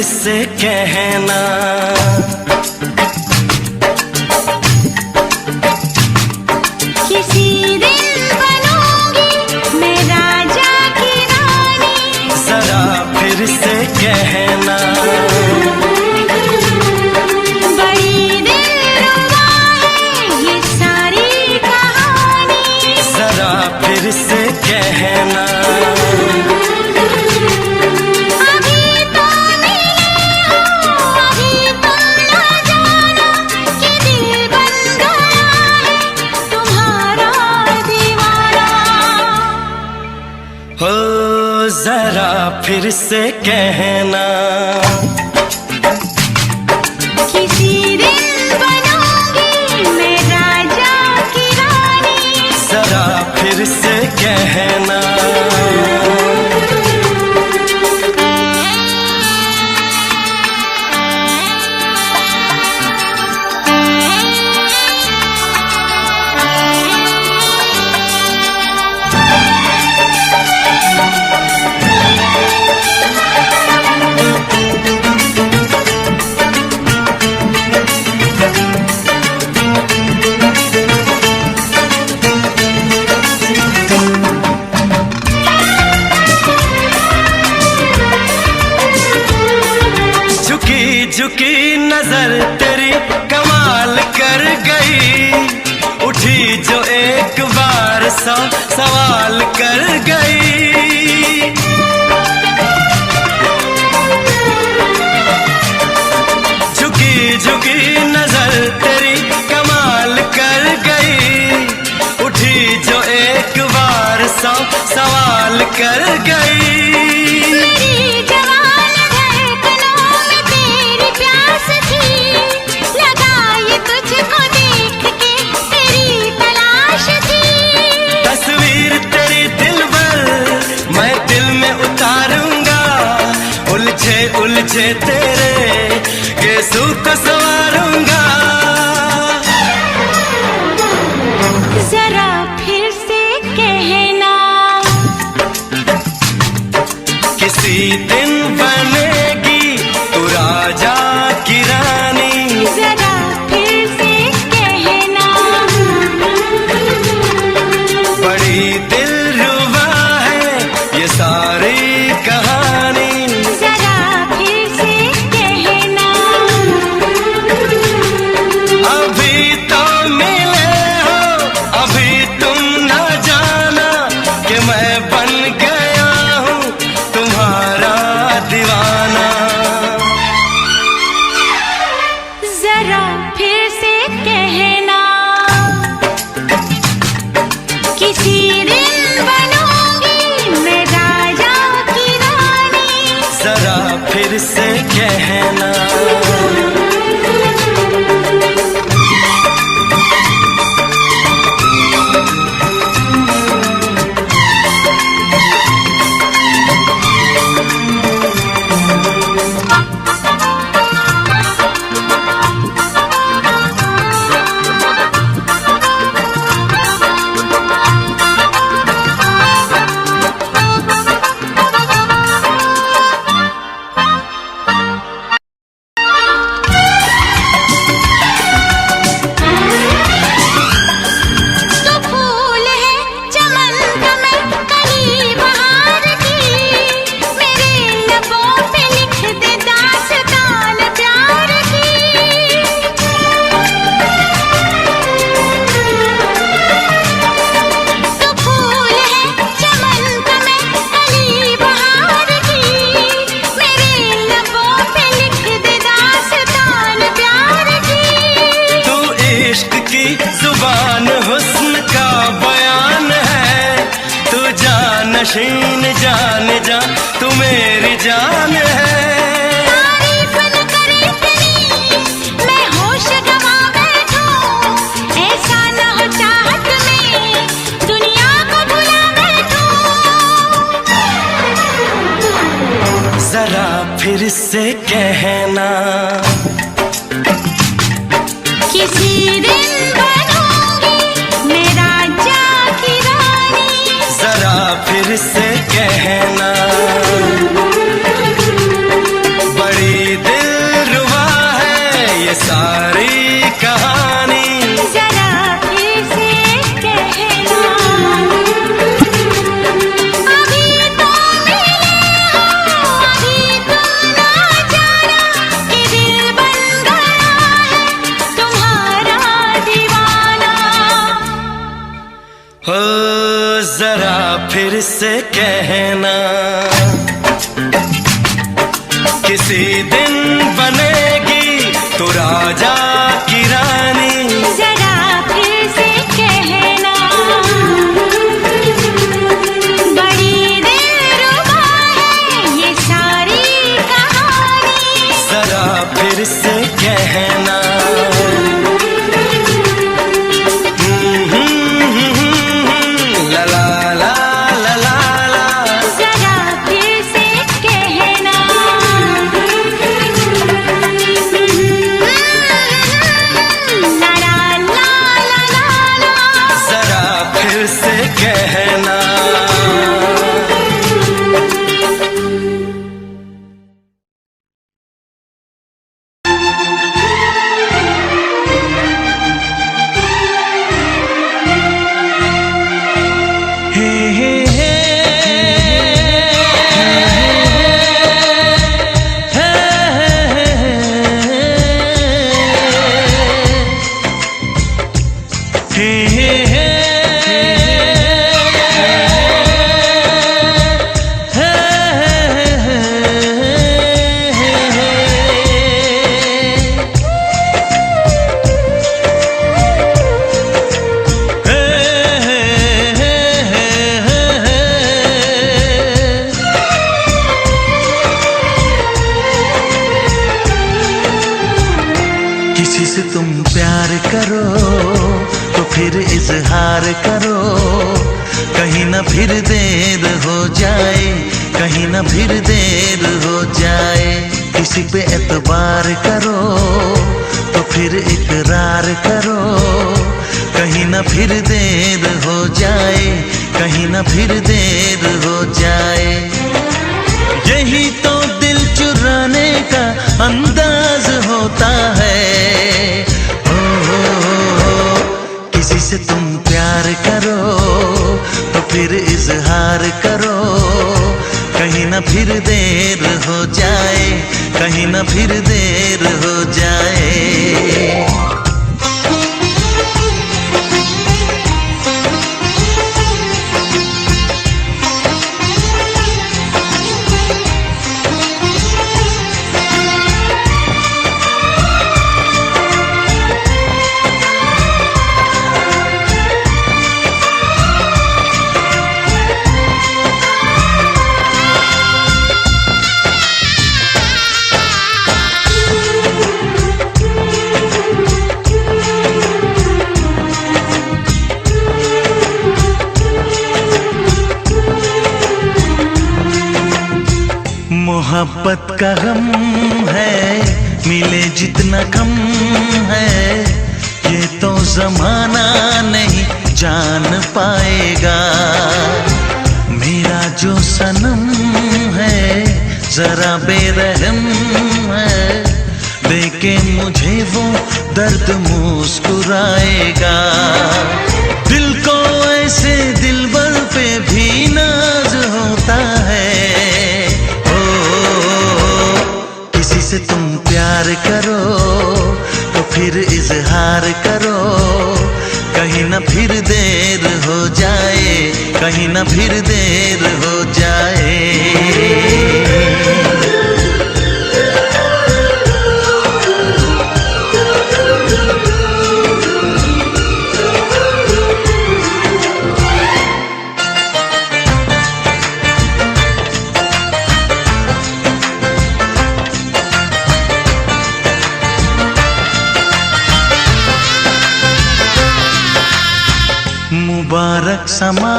से कहना। किसी दिन बनूंगी मैं राजा की रानी, जरा फिर से कहना। बड़ी दिलरुबा है ये सारी कहानी, जरा फिर से कहना। हो जरा फिर से कहना। किसी दिन बनूंगी मैं राजा की रानी, जरा फिर से कहना। झुकी नजर तेरी कमाल कर गई, उठी जो एक बार सौ सवाल कर गई। झुकी झुकी नजर तेरी कमाल कर गई, उठी जो एक बार सौ सवाल कर गई। उलझे तेरे गेसू को संवारूंगा। जरा फिर से कहना। किसी दिन बनेगी तू राजा की रानी, जरा फिर से कहना। बड़ी दिलरुबा है ये सारी कहानी, फिर से कहना। जुबान हुस्न का बयान है, तू जानशीन जान जा तू मेरी जान है। तारीफ न करे इतनी मैं होश गंवा बैठूं, ऐसा न हो चाहत में दुनिया को भुला बैठूं। जरा फिर से कहना। किसी दिन बनूंगी मैं राजा की रानी, जरा फिर से कहना। बड़ी फिर से कहना, किसी दिन बनेगी तो राजा की रानी। जरा फिर से कहना, बड़ी दिलरुबा है ये सारी कहानी। जरा फिर से कहना, ला ला ला ला ला ला। जरा फिर से कहना, ला ला ला ला ला। जरा फिर से कहना। किसी से तुम प्यार करो तो फिर इजहार करो, कहीं ना फिर देर हो जाए, कहीं ना फिर देर हो जाए। किसी पे एतबार करो तो फिर इकरार करो, कहीं ना फिर देर हो जाए, कहीं ना फिर देर हो जाए। यही तो दिल चुराने का अंदाज होता है। किसी से तुम प्यार करो तो फिर इजहार करो, कहीं ना फिर देर हो जाए, कहीं ना फिर देर हो जाए। मोहब्बत का गम है, मिले जितना कम है, ये तो जमाना नहीं जान पाएगा। मेरा जो सनम है जरा बेरहम है, देखे मुझे वो दर्द मुस्कुराएगा। दिल को ऐसे दिलबर पे भी नाज होता है। किसी से तुम प्यार करो तो फिर इजहार करो, कहीं ना फिर देर हो जाए, कहीं ना फिर देर हो जाए। मुबारक समा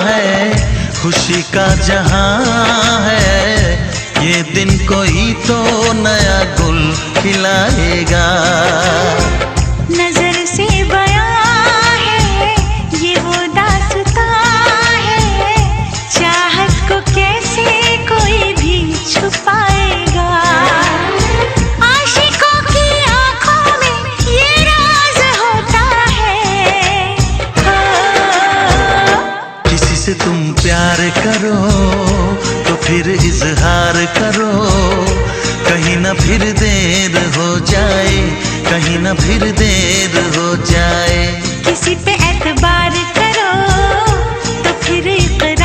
है, खुशी का जहां है, ये दिन कोई तो नया गुल खिलाएगा। नजर से बयां है ये वो दास्तां है, चाहत को कैसे कोई भी छुपाएगा। आशिकों की आंखों में ये राज होता है। किसी से तुम प्यार करो तो फिर इजहार करो, कहीं ना फिर देर हो जाए, कहीं ना फिर देर हो जाए। किसी पे एतबार करो तो फिर इकरार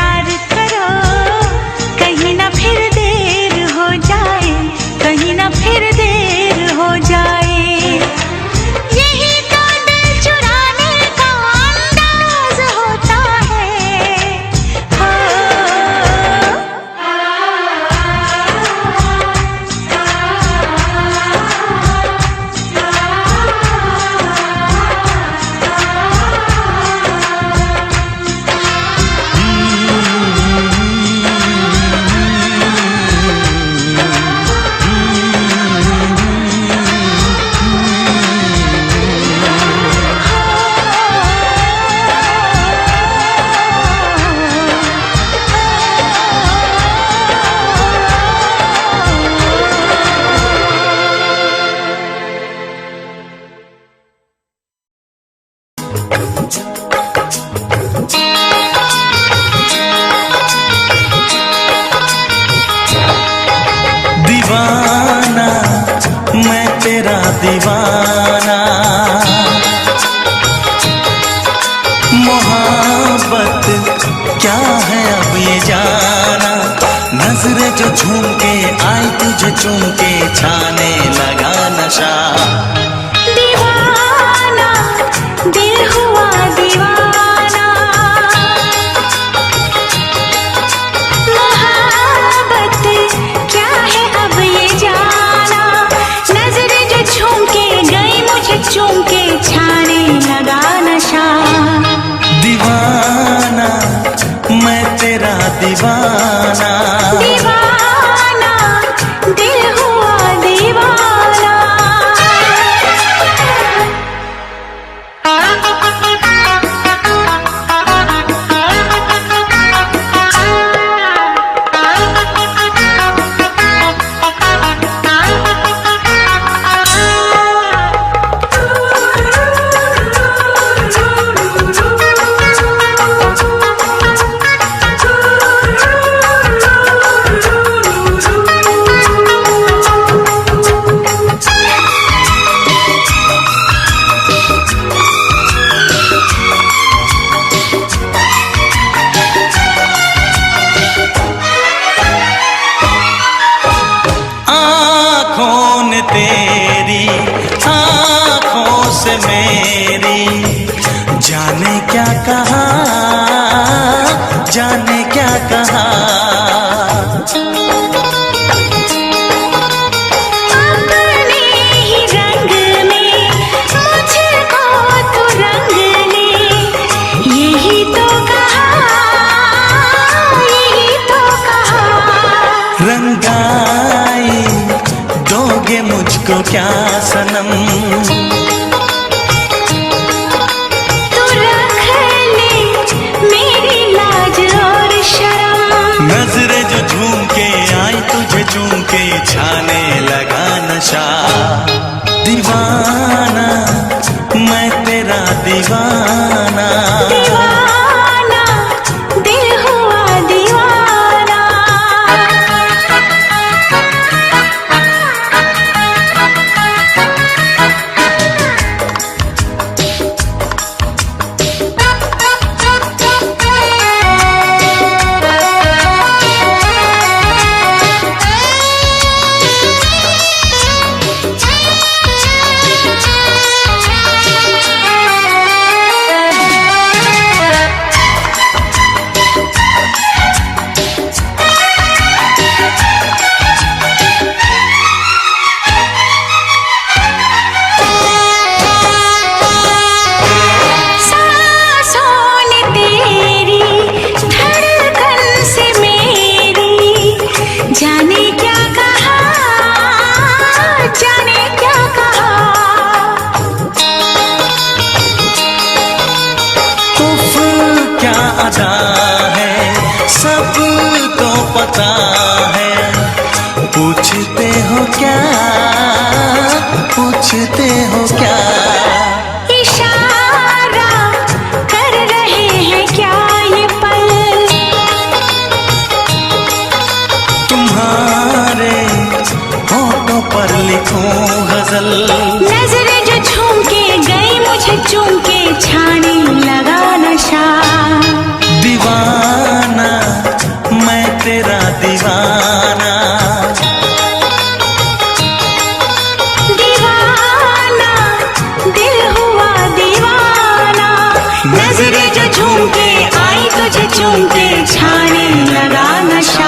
तेरा दीवाना। मोहब्बत क्या है अब ये जाना, नजरें जो झूम के आई तुझे चूम के छाने लगा नशा। दीवाना दिल हुआ दीवाना, मोहब्बत क्या है अब ये जाना, नजरें जो झूम के गई मुझे चूम के छाने लगा नशा। दीवाना मैं तेरा दीवाना, दीवाना दिल हुआ दीवाना। तेरी आँखों से मेरी जाने क्या कहा, जाने क्या कहा। अपने ही रंग में मुझको तो रंग ने, यही तो कहा, यही तो कहा। रंगाई दोगे मुझको क्या सनम, तू रख ले मेरी लाज और शर्म, नजरें जो झूम के आई तुझे चूम के छाने लगा नशा। दीवाना मैं तेरा दीवाना, दीवाना दिल हुआ दीवाना। पता है, पूछते हो क्या, पूछते हो क्या। इशारा कर रहे हैं क्या ये पल, तुम्हारे होठों पर लिखूं गजल। नजरें जो झूम के गई मुझे चूम के छाने लगा नशा। दीवाना मैं तेरा दीवाना, दीवाना दिल हुआ दीवाना। नजरें जो झूम के आई तुझे चूम के छाने लगा नशा।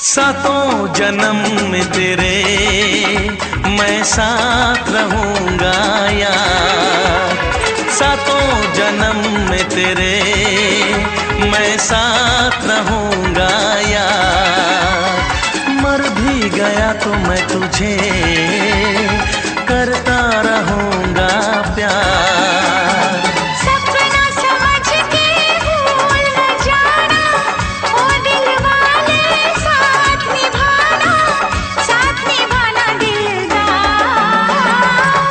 सातों जन्म में तेरे मैं साथ रहूंगा यार, सातों जन्म में तेरे मैं साथ रहूंगा यार। मर भी गया तो मैं तुझे करता रहूंगा प्यार। सपना समझ के भूल न जाना, ओ दिल वाले साथ निभाना दिलदार।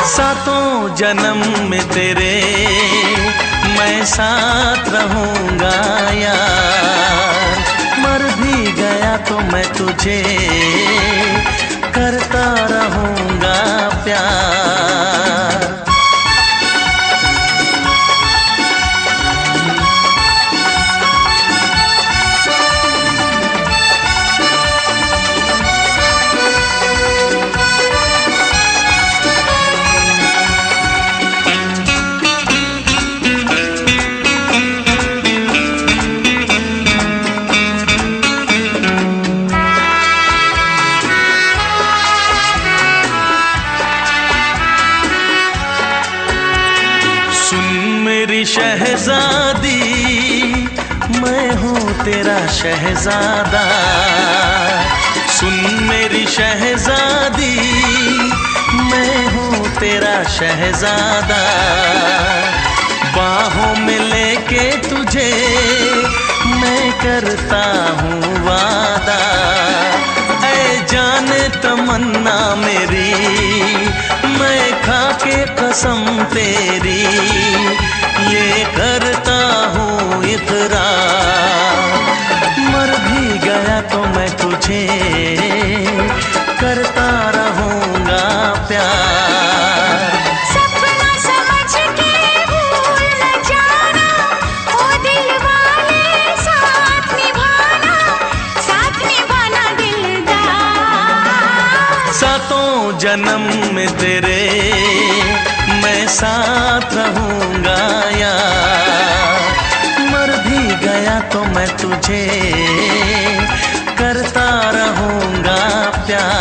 सातों जन्म में तेरे मैं साथ रहूंगा यार, मर भी गया तो मैं तुझे करता रहूंगा प्यार। शहजादी मैं हूँ तेरा शहजादा, सुन मेरी शहजादी मैं हूँ तेरा शहजादा। बाहों में लेके तुझे मैं करता हूँ वादा, ऐ जाने तमन्ना मेरी मैं खा के कसम तेरी ये करता हूँ इकरार। मर भी गया तो मैं तुझे करता रहूँगा प्यार। सपना समझ के भूल न जाना, ओ दिल वाले साथ निभाना दिलदार। सातों जन्म में तेरे मैं साथ रहूंगा यार, मर भी गया तो मैं तुझे करता रहूंगा प्यार।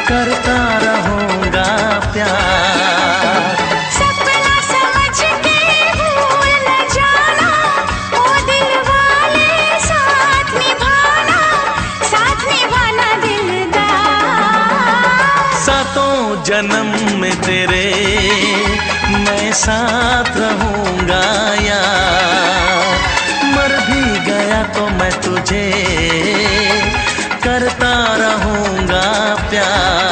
करता रहूंगा प्यार। सपना समझ के भूल न जाना, ओ दिल वाले साथ निभाना दिलदार। सातों जन्म में तेरे मैं साथ रहूंगा यार, मर भी गया तो मैं तुझे करता रहूंगा प्यार।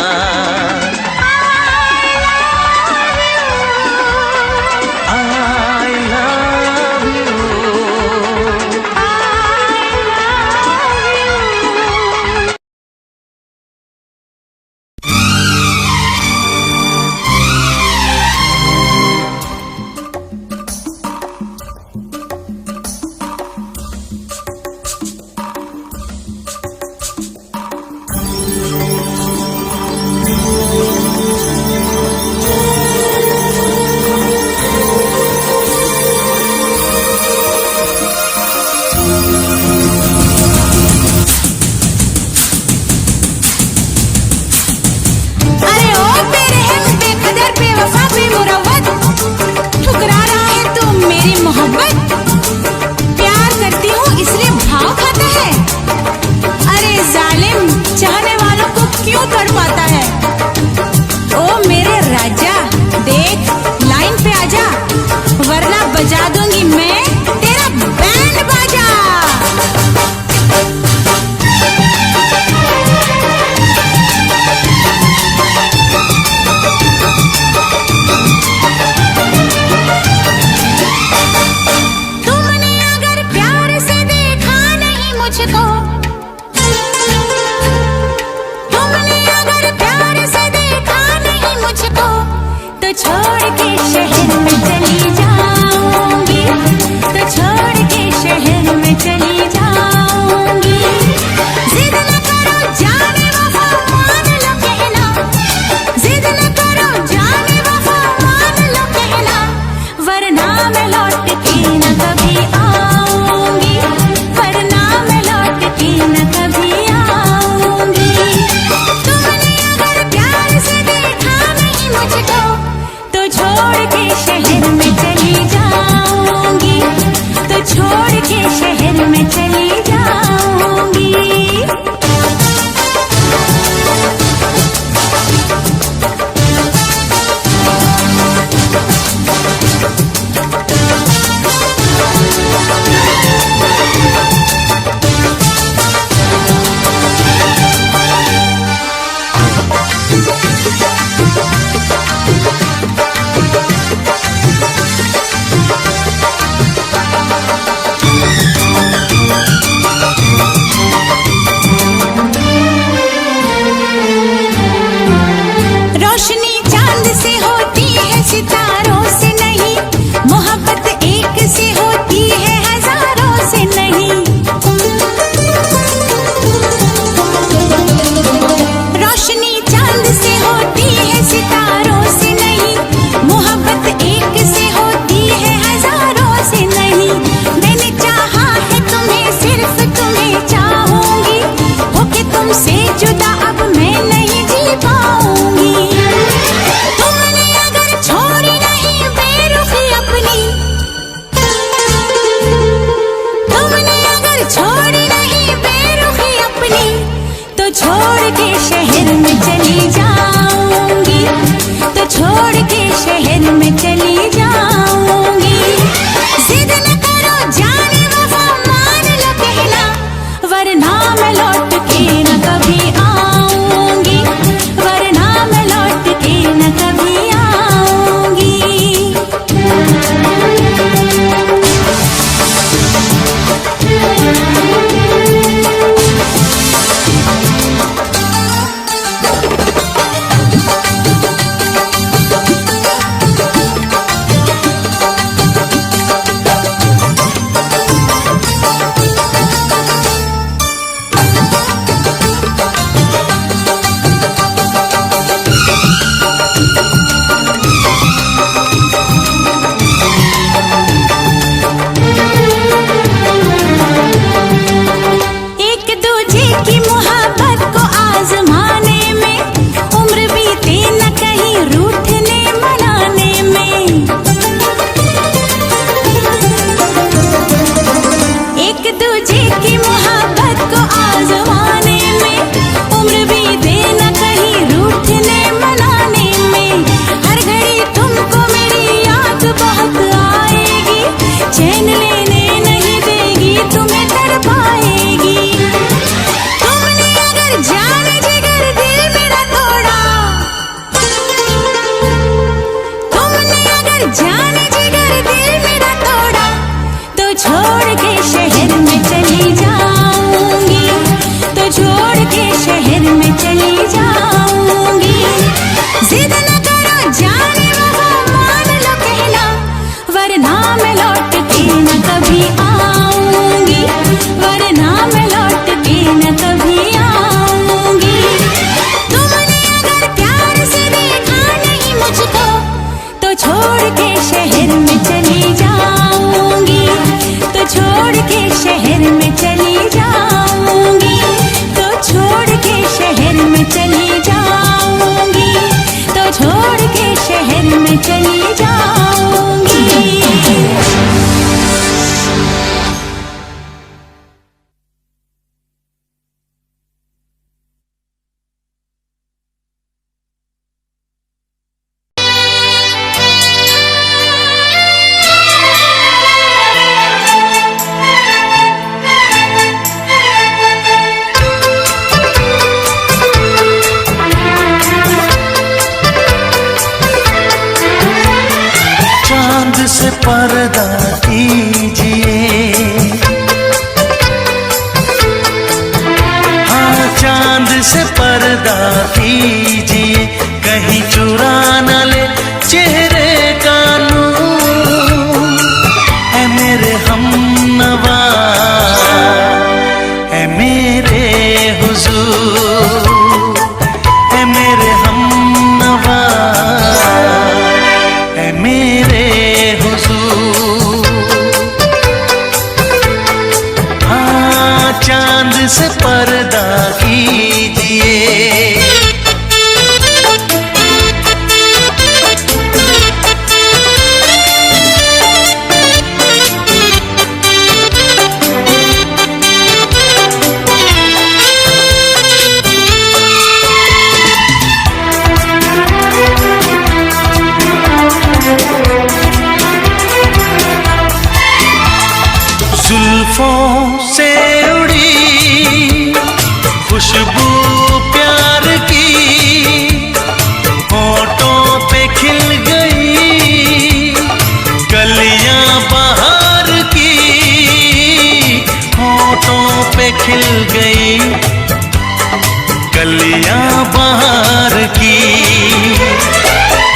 छोड़ के शहर में चली जाऊंगी, तो छोड़ के शहर में चली जाऊंगी। जिद न करो जाने वफा मान लो कहना, जिद न करो जाने वफा मान लो कहना, वरना मैं लौट के न कभी आऊंगी, वरना मैं लौट के न कभी आऊंगी। तुमने अगर प्यार से देखा नहीं मुझको, तो छोड़ के शहर में चली जाऊंगी, तो छोड़ के शहर में चली जाऊंगी। रोशनी चांद से होती है सितारों से नहीं, मोहब्बत एक से होती है हजारों से नहीं। रोशनी चांद से होती है सितारों से नहीं, मोहब्बत एक से होती है हजारों से नहीं। मैंने चाहा है तुम्हें, सिर्फ तुम्हें चाहूंगी, होके तुमसे जुदा अब मैं नहीं जी पाऊंगी। तुमने अगर छोड़ी नहीं बेरुखी अपनी, तुमने अगर छोड़ी नहीं बेरुखी अपनी, तो छोड़ के शहर में चली जाऊंगी, तो छोड़ के शहर में चली जाऊंगी। जिद न करो जाने वफा मान लो कहना, वरना मैं लौट के न कभी आऊंगी, वरना मैं लौट के न कभी आऊंगी। एक दूजे की मोहब्बत को आजमाने में, उम्र बीते न कहीं रूठने मनाने में। एक दूजे की मोहब्बत को आजमाने में, उम्र बीते न कहीं रूठने मनाने में। हर घड़ी तुमको मेरी याद बहुत आएगी, चैन लेने नहीं देगी, तुम्हें तड़पाएगी। तुमने अगर जान जिगर दिल मेरा तोड़ा, तुमने अगर जान जिगर दिल मेरा तोड़ा, तो छोड़ के शहर में चली जाऊंगी, तो छोड़ के शहर में चली जाऊंगी। जिद न करो जाने वफा मान लो कहना, वरना मैं लौट के न कभी आऊंगी, वरना मैं लौट के न कभी आऊंगी। तुमने अगर प्यार से देखा नहीं मुझको, तो छोड़ के शहर में चली जाऊंगी, तो छोड़ के शहर में चली जाऊंगी, तो छोड़ के शहर में चली जाऊंगी, तो छोड़ के शहर में चली जाऊंगी। से पर्दा कीजिए, हाँ चांद से पर्दा कीजिए, कहीं चुरा न ले चेहरा चांद से पर्दा कीजिए। जुल्फों से उड़ी खुशबू प्यार की, होठों पे खिल गई कलियां बहार की, होठों पे खिल गई कलियां बहार की।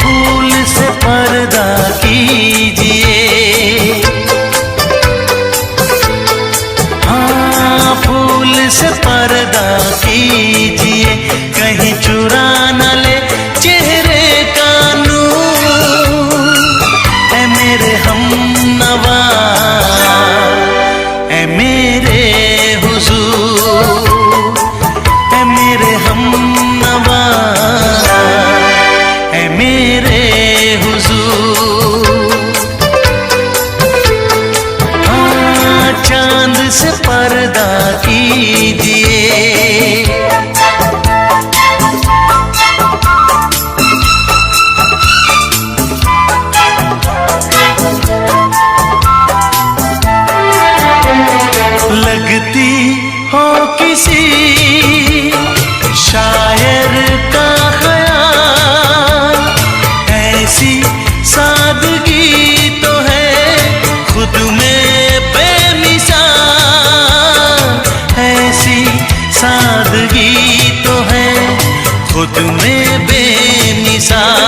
फूल से पर्दा कीजिए, फूल से पर्दा कीजिए, कहीं चुरा न ले चेहरे का नूर। ऐ मेरे हमनवा, ऐ मेरे हुजूर, ऐ मेरे हमनवा, ऐ मेरे हुजूर। हाँ, चांद से पर्दा कीजिए। लगती हो किसी शायर का ख़याल, ऐसी सादगी तो है खुद में बेमिसाल, ऐसी सादगी तो है खुद में बेमिसाल।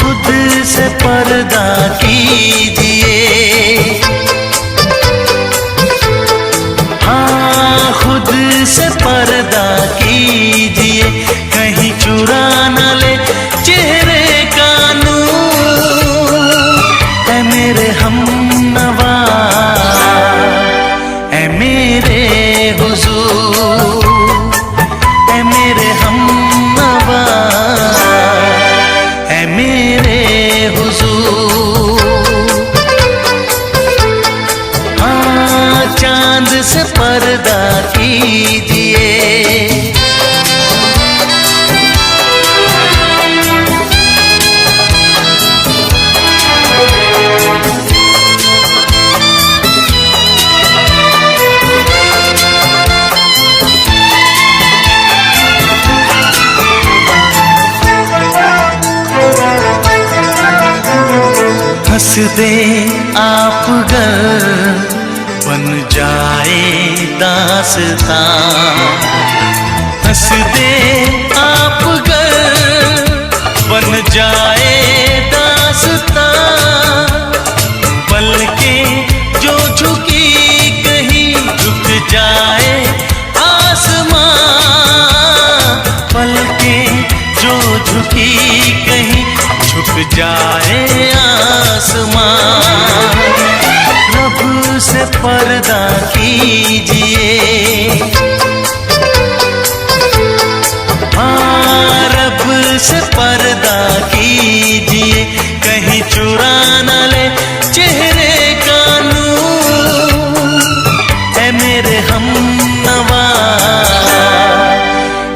खुद से पर्दा कीजिए, हाँ खुद से पर्दा कीजिए, कहीं चुरा न ले चेहरे का नूर। ऐ मेरे हमनवा, ऐ मेरे हुजूर, ऐ मेरे हमनवा, ऐ मेरे हुजूर। हाँ, चांद से पर्दा कीजिए। हंस दे आप गर बन जाए दास्तां, हंस दे आप गर बन जाए दास्तां। पलकें जो झुकी कहीं झुक जाए आसमां, पलकें जो झुकी कहीं झुक जाए आसमां। रब से पर्दा कीजिए, हाँ रब से पर्दा कीजिए, कहीं चुरा न ले चेहरे का नूर। ऐ मेरे हमनवा,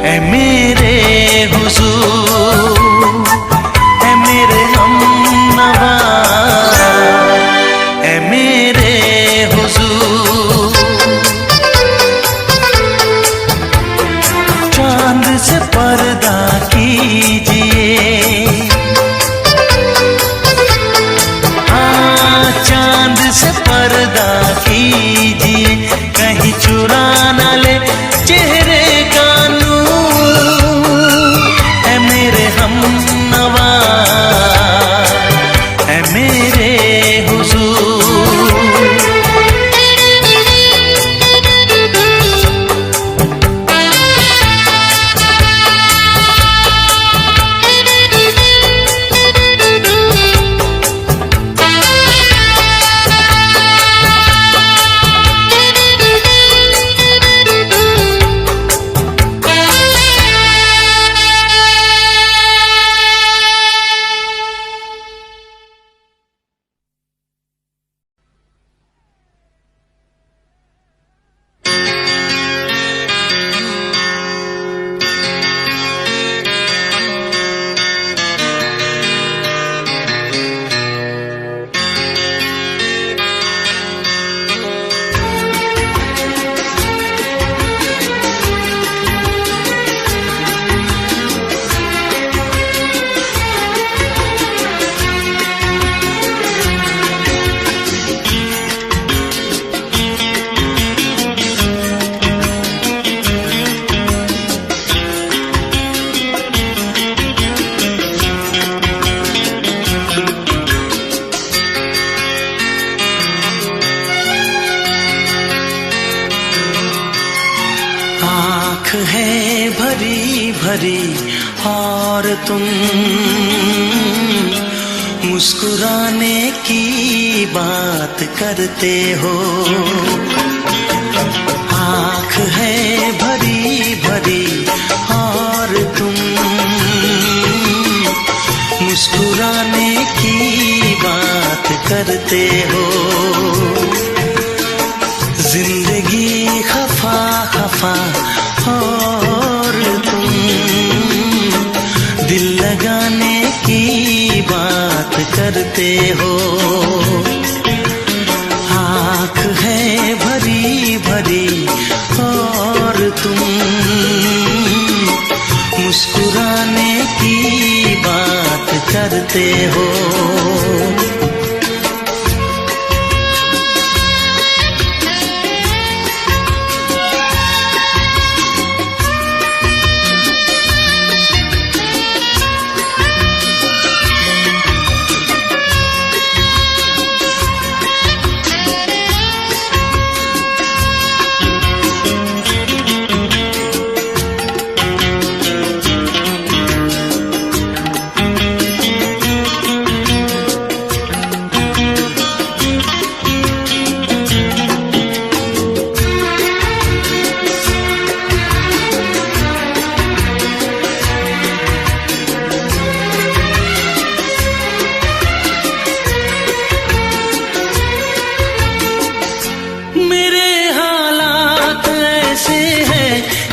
ऐ मेरे हुजूर, ऐ मेरे हमनवा, ऐ मेरे हुजूर। चांद से पर्दा कीजिए, हाँ चांद से पर्दा कीजिए, कहीं चुरा है भरी भरी और तुम मुस्कुराने की बात करते हो। आँख है भरी भरी और तुम मुस्कुराने की बात करते हो। जिंदगी खफा खफा और तुम दिल लगाने की बात करते हो। आँख है भरी भरी और तुम मुस्कुराने की बात करते हो।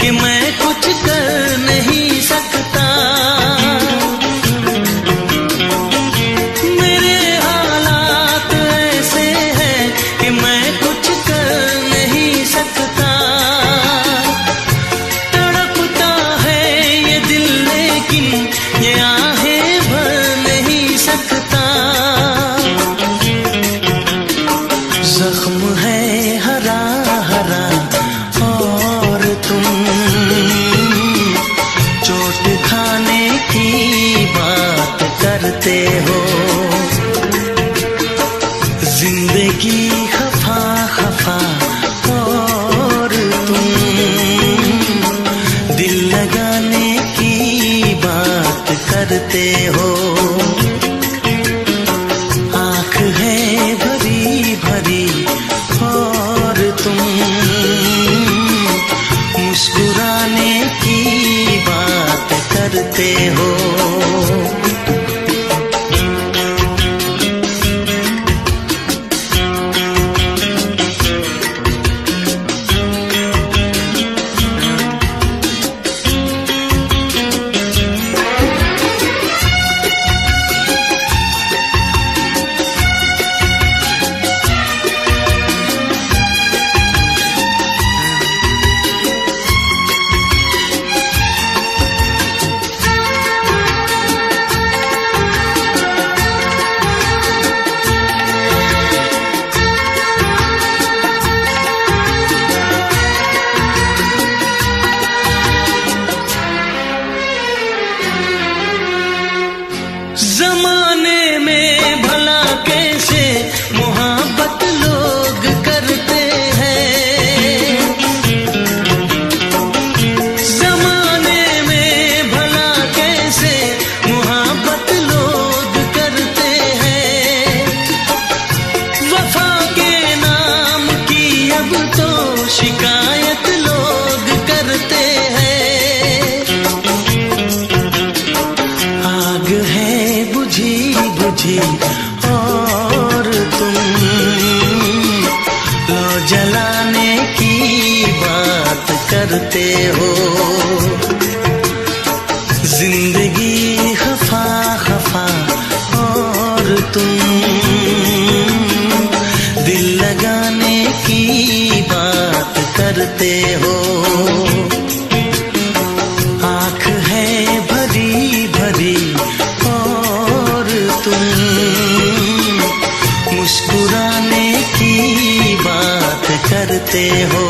कि मैं कुछ कर नहीं सकता। मेरे हालात ऐसे हैं कि मैं कुछ कर नहीं सकता। तड़पता है ये दिल लेकिन ये आहें भर नहीं सकता। जख्म है हरा हरा और तुम चोट खाने की बात करते हो। जिंदगी खफा खफा और तुम दिल लगाने की बात करते हो। आँख है भरी भरी और तुम मुस्कुराने की बात करते हो। जमाने में भला कैसे मोहब्बत लोग करते हैं। जमाने में भला कैसे मोहब्बत लोग करते हैं। वफा के नाम की अब तो शिकायत लोग करते हैं। आग है बुझी बुझी और तुम लो जलाने की बात करते हो। जिंदगी खफा खफा और तुम दिल लगाने की बात करते हो। आँख है भरी भरी और तुम मुस्कुराने की बात करते हो।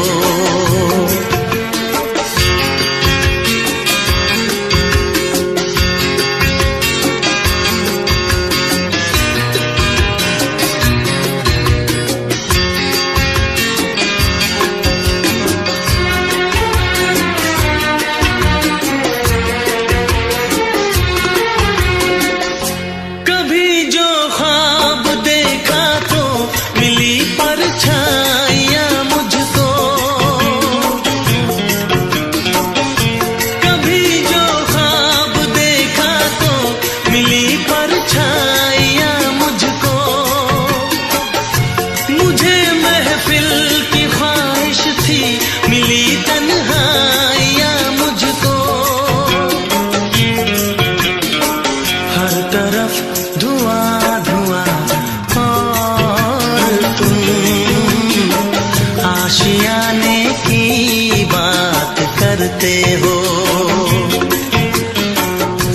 लगाने की बात करते हो।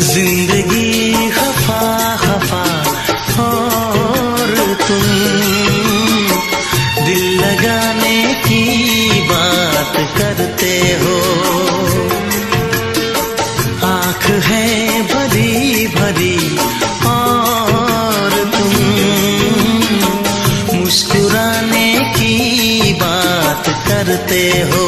जिंदगी खफा खफा और तुम दिल लगाने की बात करते हो। आँख है भरी भरी और तुम मुस्कुराने की बात करते हो।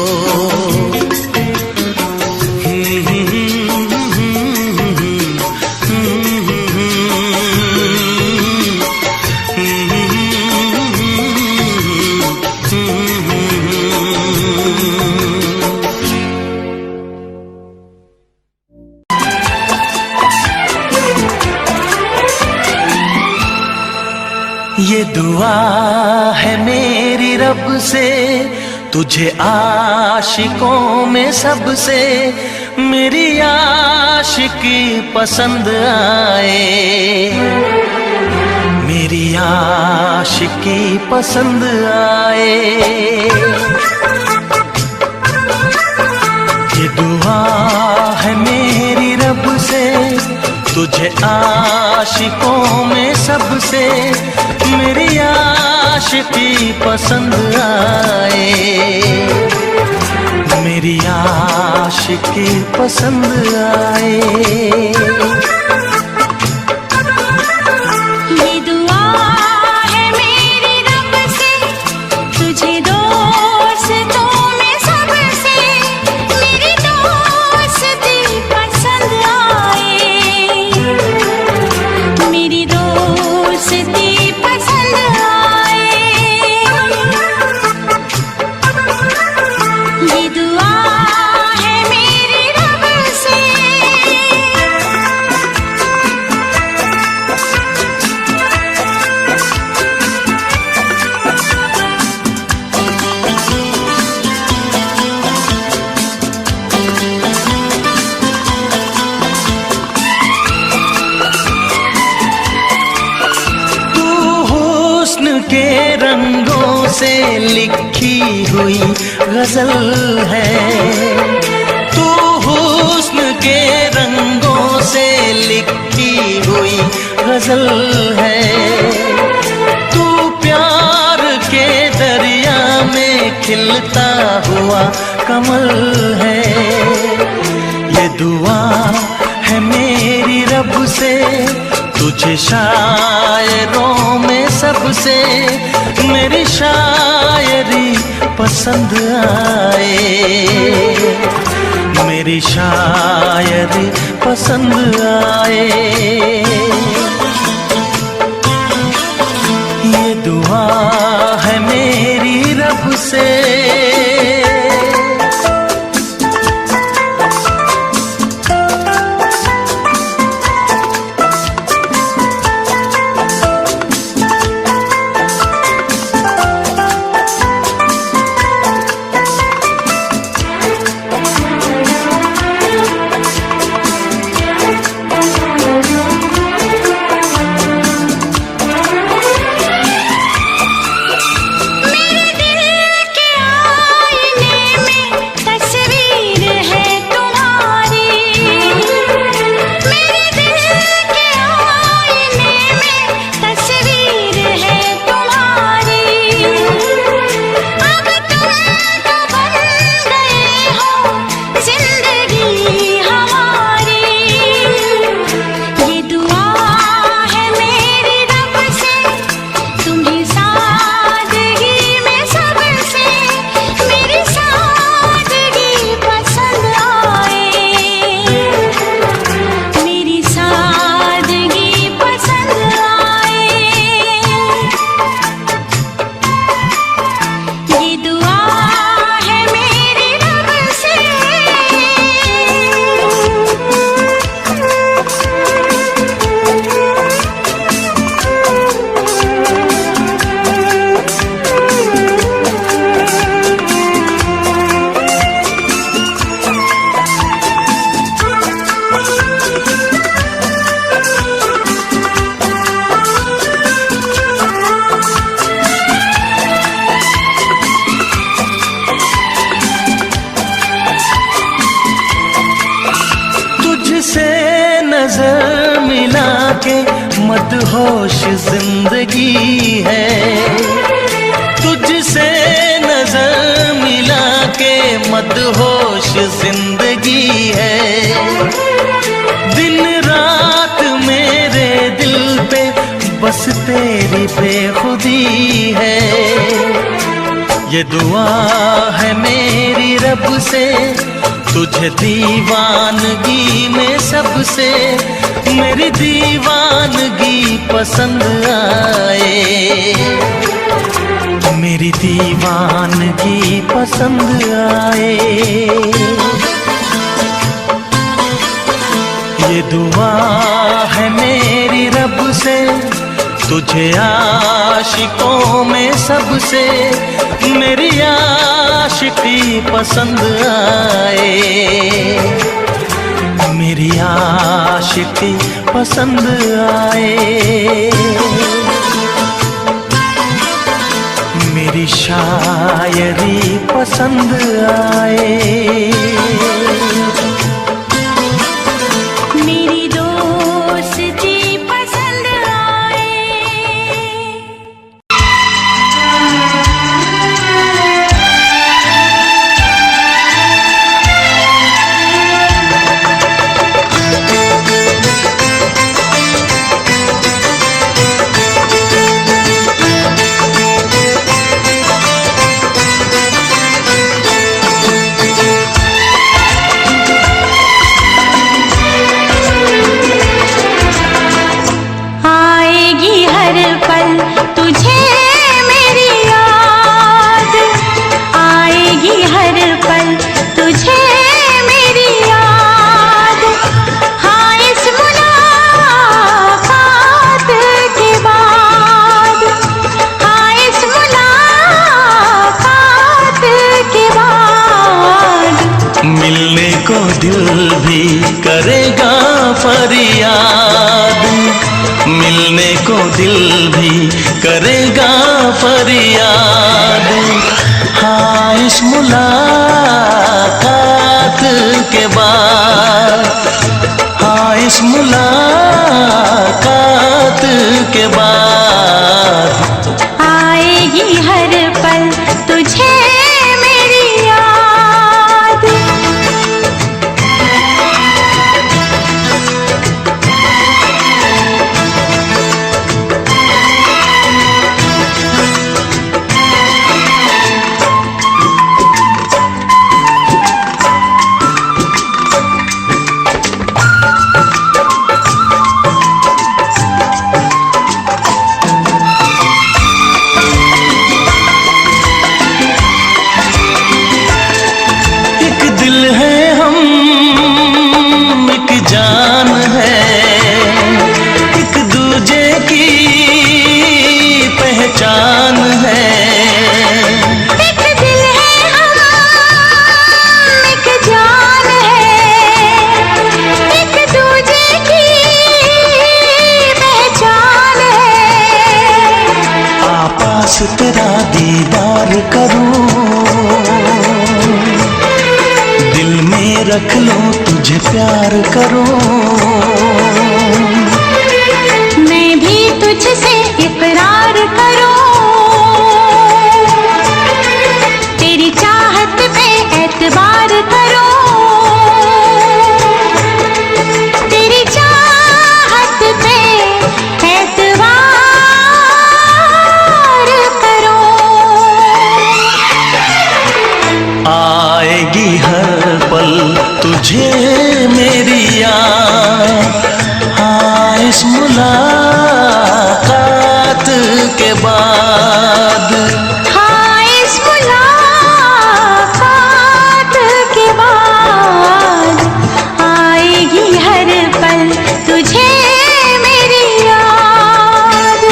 ये दुआ है मेरी रब से तुझे आशिकों में सबसे मेरी आशिकी पसंद आए, मेरी आशिकी पसंद आए। ये दुआ है मेरी रब से तुझे आशिकों में सबसे मेरी आशिकी पसंद आए, मेरी आशिकी पसंद आए। ये दुआ है मेरी रब से तुझे दोस्तों में सबसे मेरी दोस्ती पसंद आए, मेरी दोस्ती पसंद आए। ये दुआ है मेरी रब से। तू हुस्न के रंगों से लिखी हुई गजल है, तू हुस्न के रंगों से लिखी हुई गजल है। तू प्यार के दरिया में खिलता हुआ कमल है। ये दुआ है मेरी रब से तुझे शायरों में सबसे मेरी शायरी पसंद आए, मेरी शायरी पसंद आए। ये दुआ है मेरी रब से। मेरे दिल के नजर मिला के मदहोश जिंदगी है, तुझसे नजर मिला के मदहोश जिंदगी है। दिन रात मेरे दिल पे बस तेरी बेखुदी है। ये दुआ है मेरी रब से, तुझे दीवानगी में सबसे मेरी दीवानगी पसंद आए, मेरी दीवानगी पसंद आए। ये दुआ है मेरी रब से, तुझे आशिकों में सबसे मेरी आशिकी पसंद आए, मेरी आशिकी पसंद आए। मेरी शायरी पसंद आए, मेरी दोस्ती पसंद आए। आएगी हर पल तुझे मेरी याद, आएगी हर पल तुझे मेरी याद। हाँ इस मुलाकात के बाद, हाँ इस मुलाकात के बाद मिलने को दिल भी करेगा फरियाद, मिलने को दिल भी करेगा फरियाद। हाँ इस मुलाकात के बाद, हाँ इस मुलाकात के बाद आएगी हर पल तुझे मेरी याद। एक दिल है हम, एक जान है, एक दूजे की पहचान है। एक दिल है हम, एक जान है, एक दूजे की पहचान है। आपास तेरा दीदार करूं, दिल में रख लूं तुझे प्यार करूं। मैं भी तुझसे इकरार करूं, तेरी चाहत पे एतबार करूं, तेरी चाहत पे एतबार करूं। आएगी हर पल तुझे मेरी याद, हाँ इस मुलाकात के बाद। हाँ इस मुलाकात के बाद आएगी हर पल तुझे मेरी याद।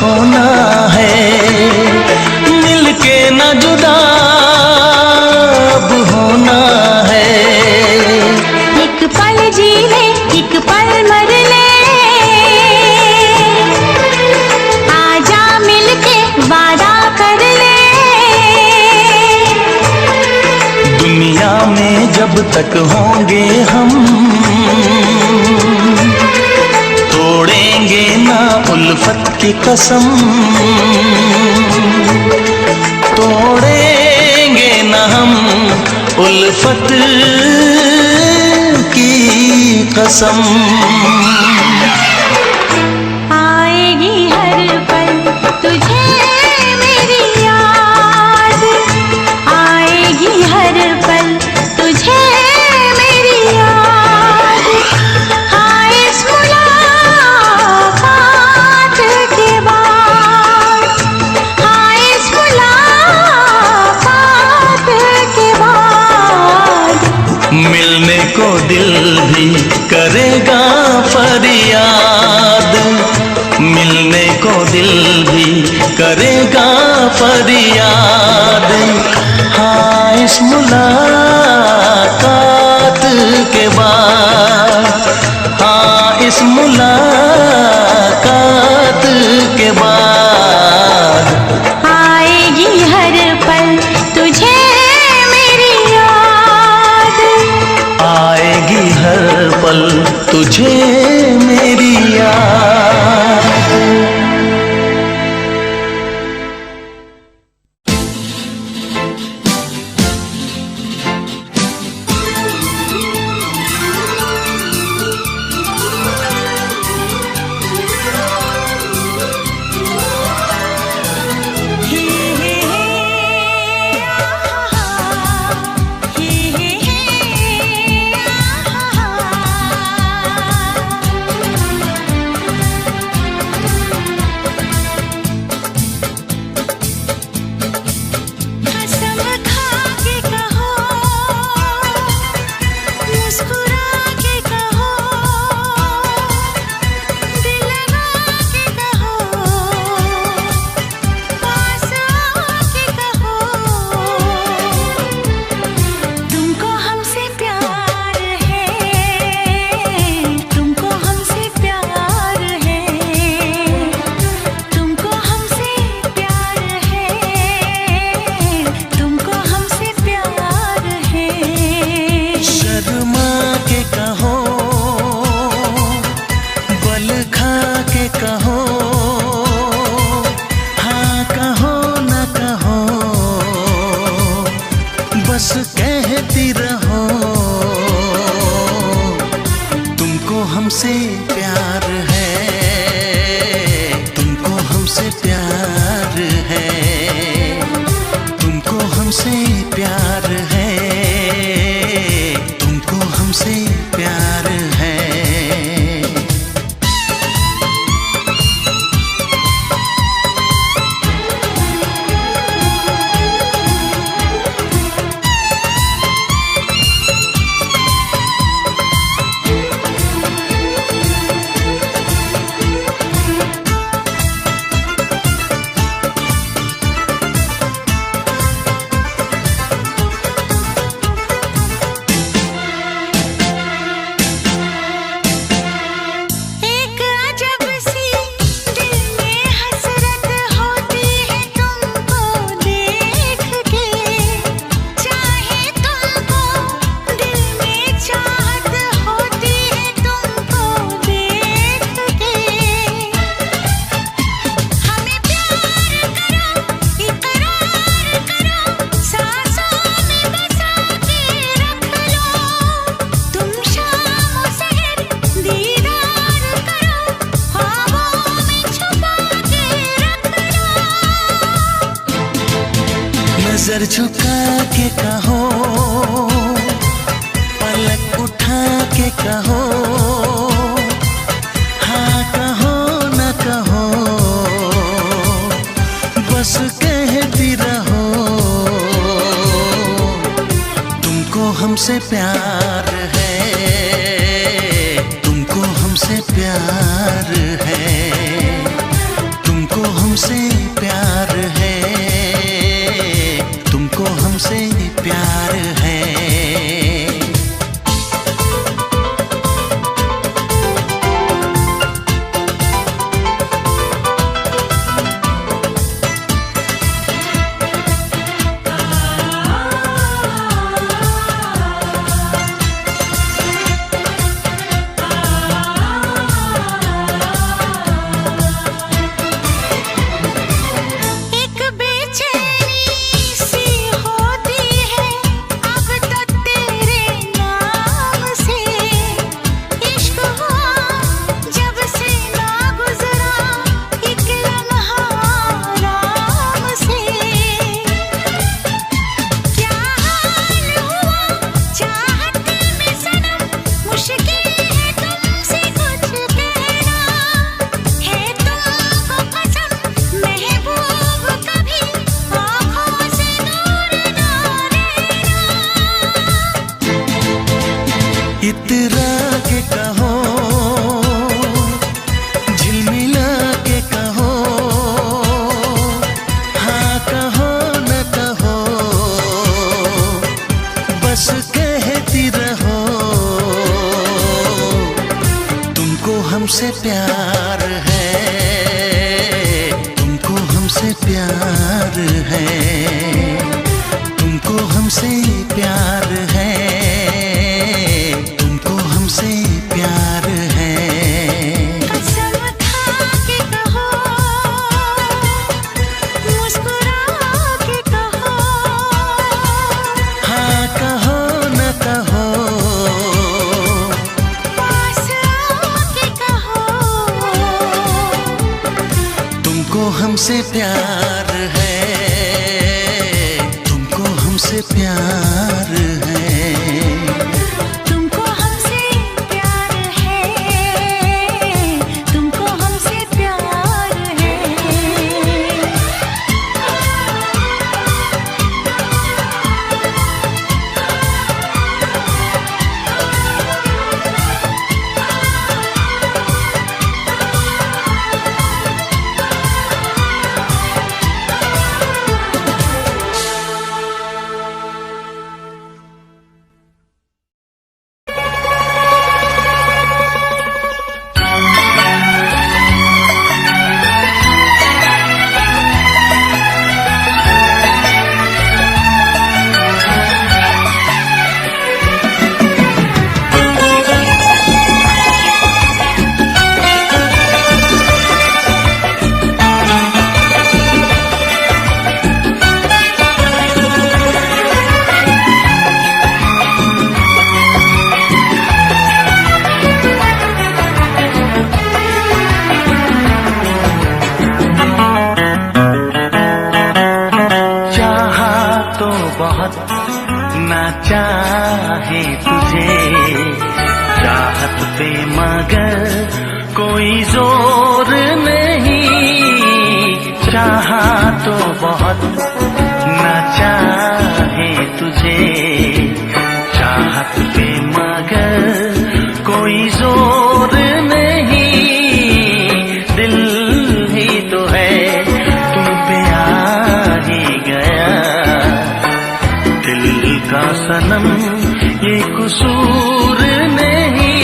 खोना है, मिलके न जुदा अब होना है। एक पल जी ले, एक पल मर ले, आजा मिलके वादा कर ले। दुनिया में जब तक होंगे हम, तोड़ेंगे ना उल्फत की कसम, तोड़ेंगे ना हम उल्फत की कसम। आएगी हर पल तुझे मेरी याद, आएगी हर पल तुझे मेरी याद। हाँ इस मुलाकात के बाद, हाँ इस मुलाकात के बाद, मिलने को दिल भी करेगा फरियाद, मिलने को दिल भी करेगा फरियाद। हाँ इस मुलाकात के बाद, हाँ इस मुलाकात के बाद, आएगी हर पल तुझे मेरी याद, आएगी हर पल तुझे मेरी याद। हमसे प्यार है, तुमको हमसे प्यार है, तुमको हमसे प्यार है, तुमको हमसे प्यार है। नजर झुका के कहो, पलक उठा के कहो, हाँ कहो न कहो, बस कहती रहो। तुमको हमसे प्यार है, तुमको हमसे प्यार है, तुमको प्यार है, तुमको हमसे प्यार है, तुमको हमसे प्यार है, तुमको हमसे प्यार है। कसम खा के कहो, मुस्कुरा के कहो, हाँ कहो न कहो, पास आके कहो, तुमको हमसे प्यार है, तुमको हमसे प्यार है। तुमको हमसे प्यार है, तुमको हमसे प्यार है। ना चाहे तुझे चाहत पे मगर कोई जोर नहीं, चाहा तो बहुत ना चाहे तुझे चाहत पे मगर कोई जोर नहीं, दिल ही तो है तुम पे आ ही गया, दिल का सनम ये कसूर नहीं,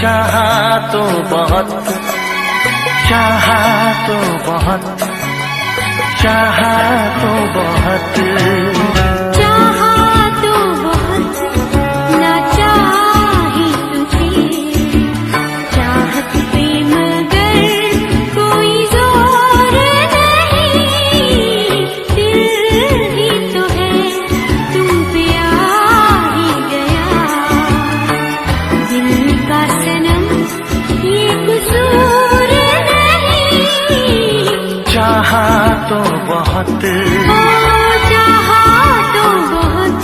चाहा तो बहुत, चाहा तो बहुत, चाहा तो बहुत, चाहा तो बहुत ना चाहे तुझे चाहत पे मगर कोई जोर नहीं, दिल ही तो है तुम पे आ ही गया, दिल का सनम ये कसूर नहीं, चाहा तो बहुत, ओ चाहा तो बहुत।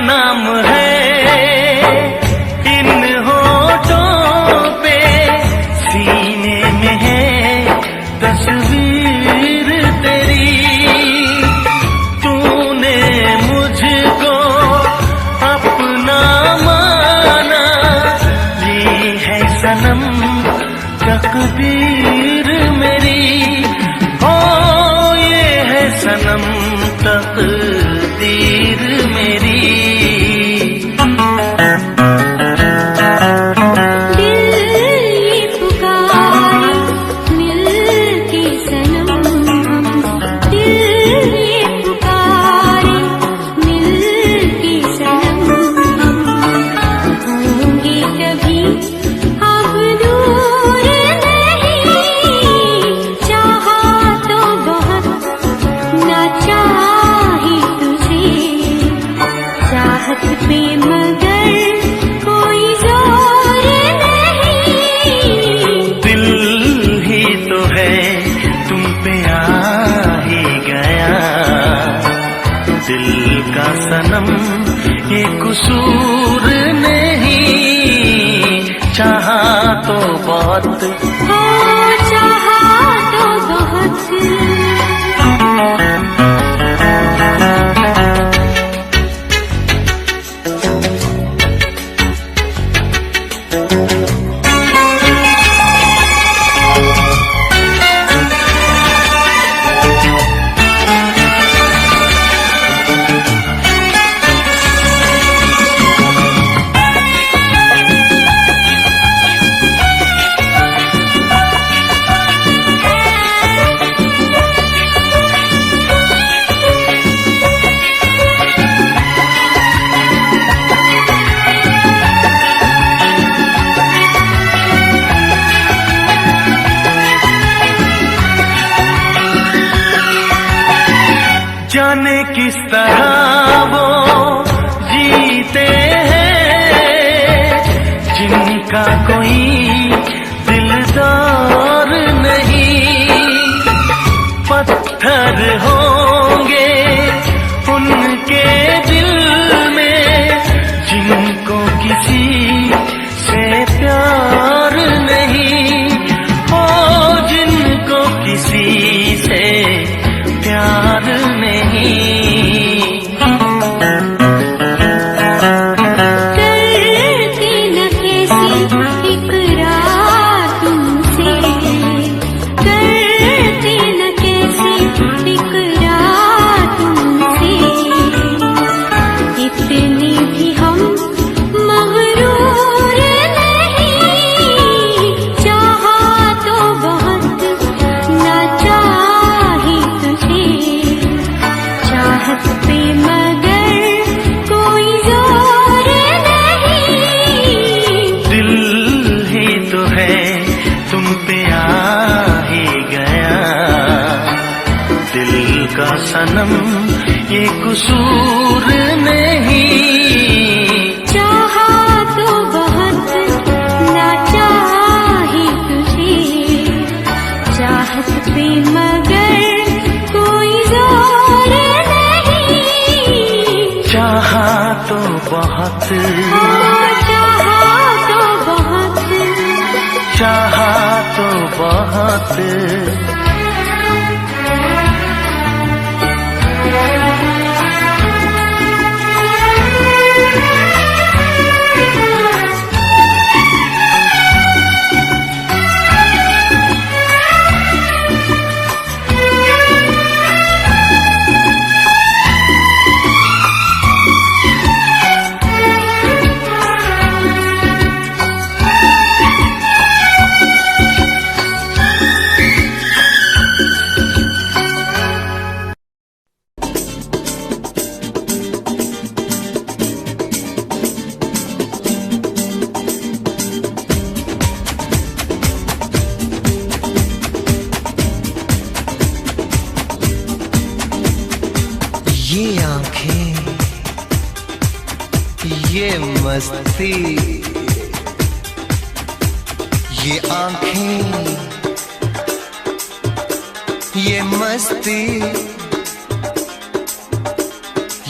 नाम है इन होठों पे, सीने में है तस्वीर तेरी, तूने मुझको अपना माना, ये है सनम तकदीर मेरी, ओ ये है सनम तकदीर मेरी। अब दूर नहीं, ये कसूर नहीं, चाहा तो बहुत, हो चाहा तो बहुत। जाने किस तरह वो जीते हैं जिनका कोई दिलदार नहीं, पत्थर होंगे उनके दिल में जिनको किसी से प्यार नहीं, ओ जिनको किसी से प्यार नहीं। करती न कैसी इकरार तुमसे, करती न कैसी इकरार तुमसे, इतने भी हम मगरूर नहीं, चाहा तो बहुत ना चाही तुझे, चाहत पे मगर कोई जोर नहीं। दिल ही तो है तुम पे आ ही गया, दिल का सनम ये कसूर नहीं, चाहा तो बहुत ना चाही तुझे, चाहत पे मगर कोई जोर नहीं। चाहा तो बहुत, हो चाहा तो बहुत। चाहा तो बहुत। ये आंखें, ये मस्ती, ये आंखें, ये मस्ती,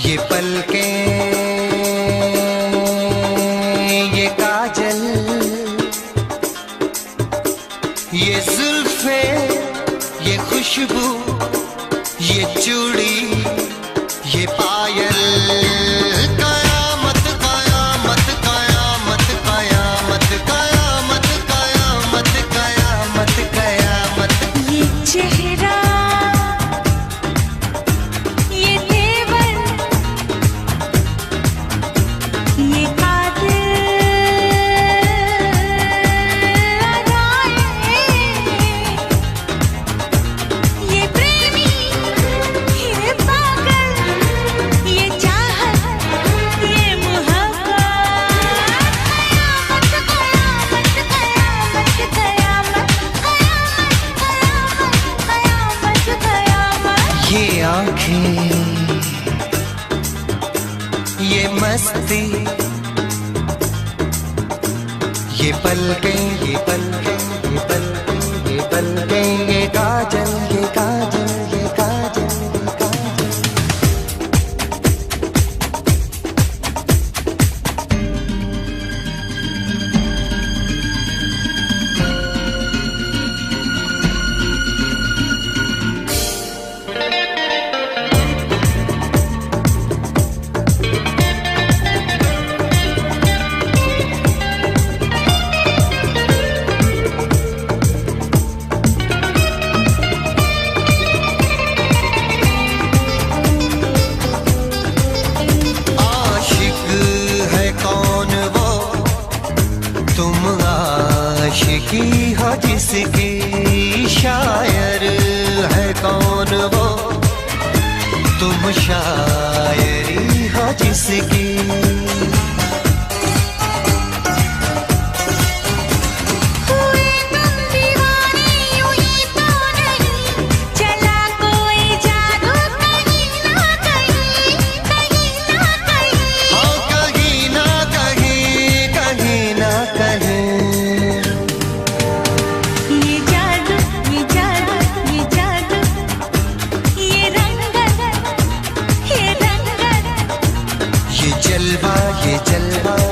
ये पलकें, ये काजल, ये जुल्फे, ये खुशबू, ये चूड़ी, ये पायल, कयामत कयामत कयामत कयामत कयामत कयामत कयामत कयामत। ये चेहरा, ये तेवर, ये कातिल अदाएं, ये प्रेमी, ये पागल, ये चाहत, ये मोहब्बत, कयामत कयामत कयामत कयामत कयामत कयामत कयामत। ये आंखें, ये मस्ती, ये पलकें, ये पलकें, ये पलकें, ये पलकें, ये काजल, ये काजल, ये काजल, ये काजल। जिसकी, शायर है कौन वो, तुम शायरी हो जिसकी। ये जलवा